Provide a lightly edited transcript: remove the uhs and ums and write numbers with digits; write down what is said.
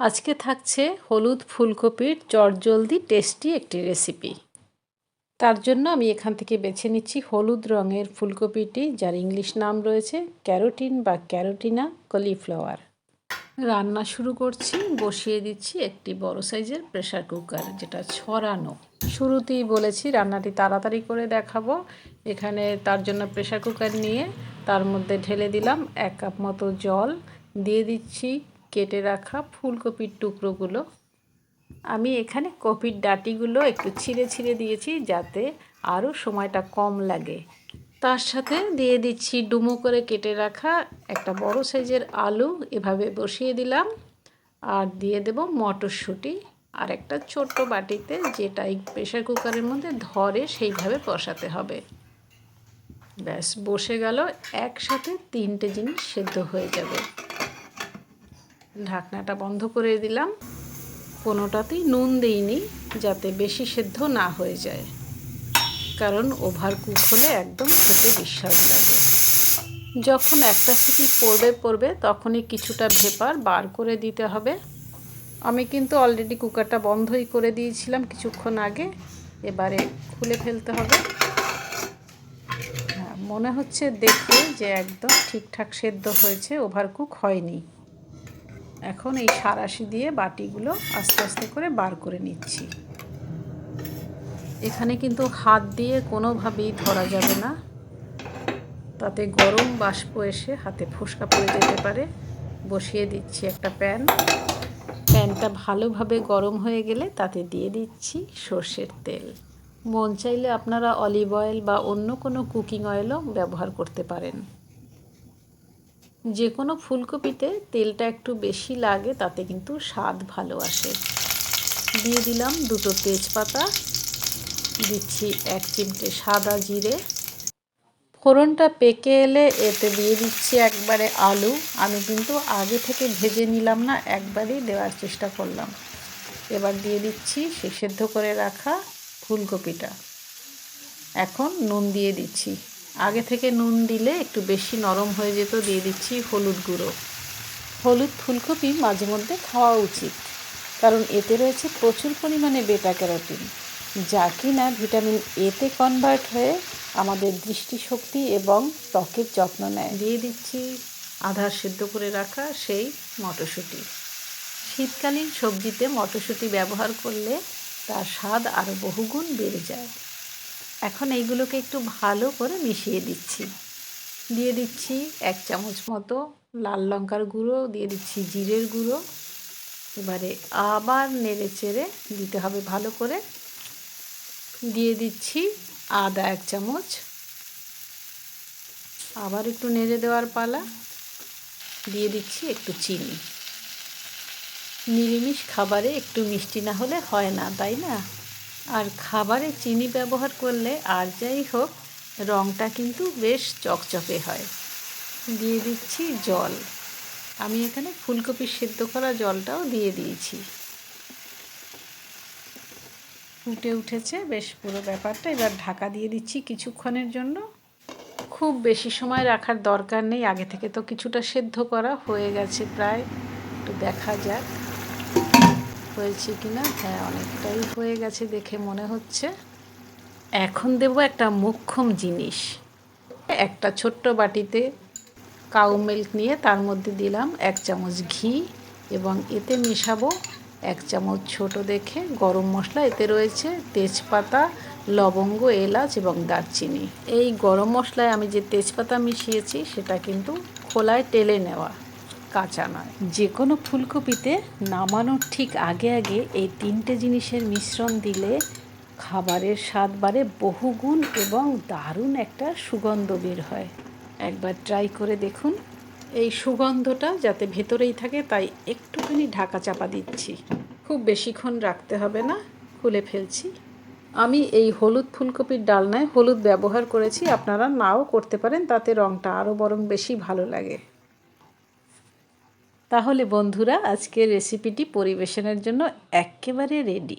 আজকে থাকছে হলুদ ফুলকপির চটজলদি টেস্টি একটি রেসিপি। তার জন্য আমি এখান থেকে বেছে নিচ্ছি হলুদ রঙের ফুলকপিটি, যার ইংলিশ নাম রয়েছে ক্যারোটিন বা ক্যারোটিনা কলিফ্লাওয়ার। রান্না শুরু করছি। বসিয়ে দিচ্ছি একটি বড় সাইজের প্রেসার কুকার, যেটা ছড়ানো। শুরুতেই বলেছি রান্নাটি তাড়াতাড়ি করে দেখাবো। এখানে তার জন্য প্রেসার কুকার নিয়ে তার মধ্যে ঢেলে দিলাম 1 কাপ মতো জল। দিয়ে দিচ্ছি কেটে রাখা ফুলকপির টুকরোগুলো। আমি এখানে কপির ডাঁটিগুলো একটু ছিঁড়ে ছিঁড়ে দিয়েছি, যাতে আরও সময়টা কম লাগে। তার সাথে দিয়ে দিচ্ছি ডুমো করে কেটে রাখা একটা বড় সাইজের আলু, এভাবে বসিয়ে দিলাম। আর দিয়ে দেব মটরশুঁটি, আর একটা ছোট্ট বাটিতে, যেটা এই প্রেসার কুকারের মধ্যে ধরে সেইভাবে বসাতে হবে। ব্যাস, বসে গেল। একসাথে 3টে জিনিস সেদ্ধ হয়ে যাবে। ঢাকনাটা বন্ধ করে দিলাম। কোনোটাতেই নুন দিইনি, যাতে বেশি সেদ্ধ না হয়ে যায়, কারণ ওভার কুক হলে একদম খেতে বিস্বাদ লাগে। যখন একটা সিটি পড়বে তখনই কিছুটা ভেপার বার করে দিতে হবে। আমি কিন্তু অলরেডি কুকারটা বন্ধই করে দিয়েছিলাম কিছুক্ষণ আগে। এবারে খুলে ফেলতে হবে। হ্যাঁ, মনে হচ্ছে দেখে যে একদম ঠিকঠাক সেদ্ধ হয়েছে, ওভার কুক হয়নি। এখন এই সাঁড়াশি দিয়ে বাটিগুলো আস্তে আস্তে করে বার করে নিচ্ছি। এখানে কিন্তু হাত দিয়ে কোনোভাবেই ধরা যাবে না, তাতে গরম বাষ্প এসে হাতে ফোসকা পড়ে যেতে পারে। বসিয়ে দিচ্ছি একটা প্যানটা ভালোভাবে গরম হয়ে গেলে তাতে দিয়ে দিচ্ছি সর্ষের তেল। মন চাইলে আপনারা অলিভ অয়েল বা অন্য কোনো কুকিং অয়েলও ব্যবহার করতে পারেন। যে কোনো ফুলকপিতে তেলটা একটু বেশি লাগে, তাতে কিন্তু স্বাদ ভালো আসে। দিয়ে দিলাম 2টো তেজপাতা, দিচ্ছি 1 চিমটে সাদা জিরে। ফোড়নটা পেকে এলে এতে দিয়ে দিচ্ছি একবারে আলু। আমি কিন্তু আগে থেকে ভেজে নিলাম না, একবারেই দেওয়ার চেষ্টা করলাম। এবার দিয়ে দিচ্ছি সে সেদ্ধ করে রাখা ফুলকপিটা। এখন নুন দিয়ে দিচ্ছি। আগে থেকে নুন দিলে একটু বেশি নরম হয়ে যেত। দিয়ে দিচ্ছি হলুদ গুঁড়ো। হলুদ ফুলকপি মাঝে মধ্যে খাওয়া উচিত, কারণ এতে রয়েছে প্রচুর পরিমাণে বেটা ক্যারোটিন, যা কিনা ভিটামিন এতে কনভার্ট হয়ে আমাদের দৃষ্টিশক্তি এবং ত্বকের যত্ন নেয়। দিয়ে দিচ্ছি আধা সেদ্ধ করে রাখা সেই মটরশুঁটি। শীতকালীন সবজিতে মটরশুঁটি ব্যবহার করলে তার স্বাদ আরও বহুগুণ বেড়ে যায়। এখন এইগুলোকে একটু ভালো করে মিশিয়ে দিচ্ছি। দিয়ে দিচ্ছি 1 চামচ মতো লাল লঙ্কার গুঁড়ো, দিয়ে দিচ্ছি জিরের গুঁড়ো। এবারে আবার নেড়ে চেড়ে দিতে হবে ভালো করে। দিয়ে দিচ্ছি আদা 1 চামচ। আবার একটু নেড়ে দেওয়ার পালা। দিয়ে দিচ্ছি একটু চিনি। নিরামিষ খাবারে একটু মিষ্টি না হলে হয় না, তাই না? আর খাবারে চিনি ব্যবহার করলে আর যাই হোক, রঙটা কিন্তু বেশ চকচকে হয়। দিয়ে দিচ্ছি জল। আমি এখানে ফুলকপি সেদ্ধ করা জলটাও দিয়ে দিয়েছি। ফুটে উঠেছে বেশ পুরো ব্যাপারটা। এবার ঢাকা দিয়ে দিচ্ছি কিছুক্ষণের জন্য। খুব বেশি সময় রাখার দরকার নেই, আগে থেকে তো কিছুটা সেদ্ধ করা হয়ে গেছে প্রায়। একটু দেখা যাক হয়েছে কিনা। হ্যাঁ, অনেকটাই হয়ে গেছে দেখে মনে হচ্ছে। এখন দেব একটা মোক্ষম জিনিস। একটা ছোট্ট বাটিতে কাউ মিল্ক নিয়ে তার মধ্যে দিলাম 1 চামচ ঘি, এবং এতে মেশাবো 1 চামচ ছোট দেখে গরম মশলা। এতে রয়েছে তেজপাতা, লবঙ্গ, এলাচ এবং দারচিনি। এই গরম মশলায় আমি যে তেজপাতা মিশিয়েছি সেটা কিন্তু খোলায় টেলে নেওয়া, কাঁচা নয়। যে কোনো ফুলকপিতে নামানোর ঠিক আগে আগে এই 3টে জিনিসের মিশ্রণ দিলে খাবারের স্বাদ বাড়ে বহুগুণ এবং দারুণ একটা সুগন্ধ বের হয়। একবার ট্রাই করে দেখুন। এই সুগন্ধটা যাতে ভেতরেই থাকে, তাই একটুখানি ঢাকা চাপা দিচ্ছি। খুব বেশিক্ষণ রাখতে হবে না। খুলে ফেলছি। আমি এই হলুদ ফুলকপির ডালনায় হলুদ ব্যবহার করেছি, আপনারা নাও করতে পারেন, তাতে রঙটা আরও বরং বেশি ভালো লাগে। তাহলে বন্ধুরা, আজকের রেসিপিটি পরিবেশনের জন্য একেবারে রেডি।